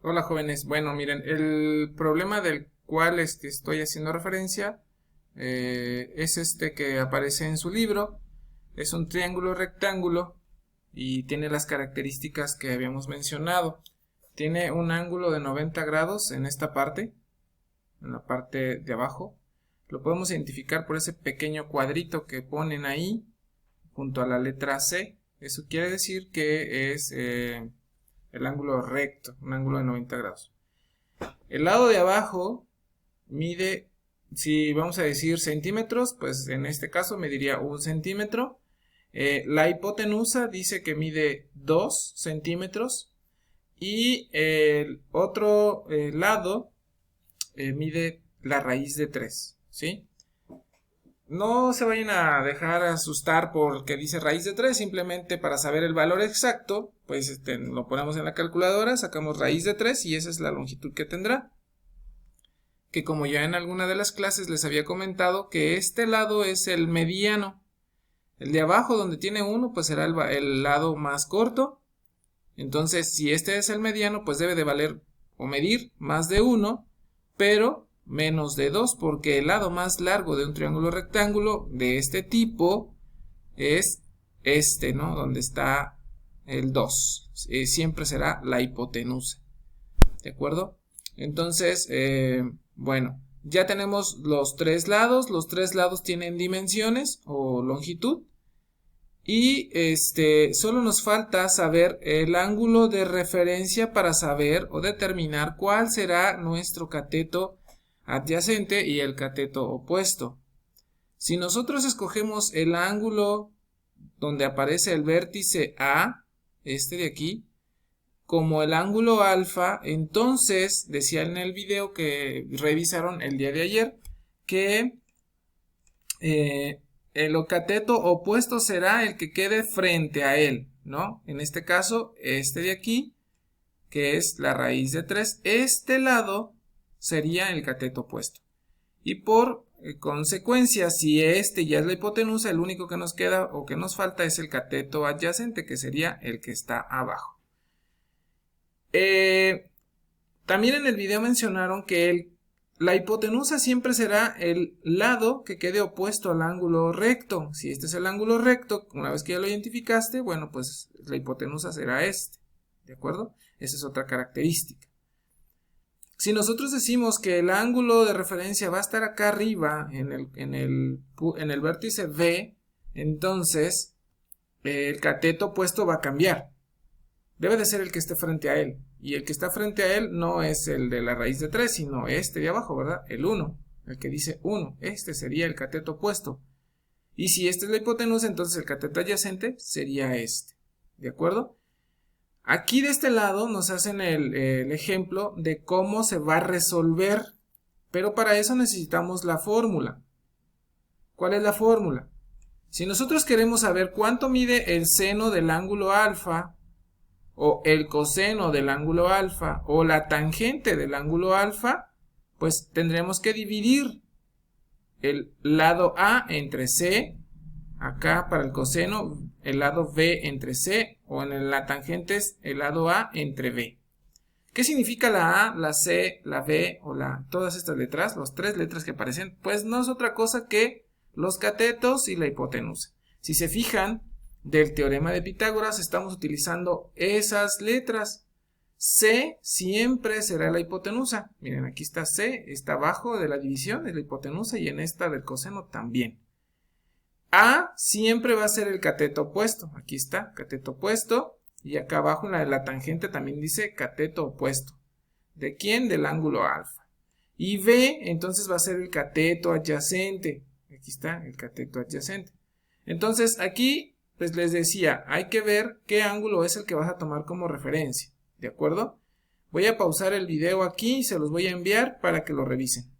Hola jóvenes, bueno miren, el problema del cual estoy haciendo referencia es este que aparece en su libro. Es un triángulo rectángulo y tiene las características que habíamos mencionado. Tiene un ángulo de 90 grados en esta parte, en la parte de abajo. Lo podemos identificar por ese pequeño cuadrito que ponen ahí junto a la letra C. Eso quiere decir que es el ángulo recto, un ángulo de 90 grados. El lado de abajo mide, si vamos a decir centímetros, pues en este caso mediría 1 centímetro. La hipotenusa dice que mide 2 centímetros y el otro lado mide la raíz de 3, ¿sí? No se vayan a dejar asustar porque dice raíz de 3, simplemente para saber el valor exacto, pues lo ponemos en la calculadora, sacamos raíz de 3 y esa es la longitud que tendrá. Que como ya en alguna de las clases les había comentado, que este lado es el mediano. El de abajo donde tiene 1, pues será el lado más corto. Entonces, si este es el mediano, pues debe de valer o medir más de 1, pero menos de 2, porque el lado más largo de un triángulo rectángulo de este tipo es este, ¿no? Donde está el 2. Siempre será la hipotenusa. ¿De acuerdo? Entonces, bueno, ya tenemos los tres lados. Los tres lados tienen dimensiones o longitud. Y solo nos falta saber el ángulo de referencia para saber o determinar cuál será nuestro cateto adyacente y el cateto opuesto. Si nosotros escogemos el ángulo donde aparece el vértice A, este de aquí, como el ángulo alfa, entonces decía en el video que revisaron el día de ayer que el cateto opuesto será el que quede frente a él, ¿no? En este caso, este de aquí, que es la raíz de 3, este lado sería el cateto opuesto. Y por consecuencia, si este ya es la hipotenusa, el único que nos queda o que nos falta es el cateto adyacente, que sería el que está abajo. También en el video mencionaron que la hipotenusa siempre será el lado que quede opuesto al ángulo recto. Si este es el ángulo recto, una vez que ya lo identificaste, bueno, pues la hipotenusa será este. ¿De acuerdo? Esa es otra característica. Si nosotros decimos que el ángulo de referencia va a estar acá arriba, en el vértice B, entonces el cateto opuesto va a cambiar. Debe de ser el que esté frente a él. Y el que está frente a él no es el de la raíz de 3, sino este de abajo, ¿verdad? El 1, el que dice 1. Este sería el cateto opuesto. Y si este es la hipotenusa, entonces el cateto adyacente sería este. ¿De acuerdo? Aquí de este lado nos hacen el ejemplo de cómo se va a resolver. Pero para eso necesitamos la fórmula. ¿Cuál es la fórmula? Si nosotros queremos saber cuánto mide el seno del ángulo alfa, o el coseno del ángulo alfa, o la tangente del ángulo alfa, pues tendremos que dividir el lado A entre C, acá para el coseno, el lado B entre C, o en la tangente es el lado A entre B. ¿Qué significa la A, la C, la B o todas estas letras, las tres letras que aparecen? Pues no es otra cosa que los catetos y la hipotenusa. Si se fijan, del teorema de Pitágoras estamos utilizando esas letras. C siempre será la hipotenusa. Miren, aquí está C, está abajo de la división, es la hipotenusa, y en esta del coseno también. A siempre va a ser el cateto opuesto. Aquí está, cateto opuesto. Y acá abajo en la tangente también dice cateto opuesto. ¿De quién? Del ángulo alfa. Y B entonces va a ser el cateto adyacente. Aquí está el cateto adyacente. Entonces aquí pues les decía, hay que ver qué ángulo es el que vas a tomar como referencia, ¿de acuerdo? Voy a pausar el video aquí y se los voy a enviar para que lo revisen.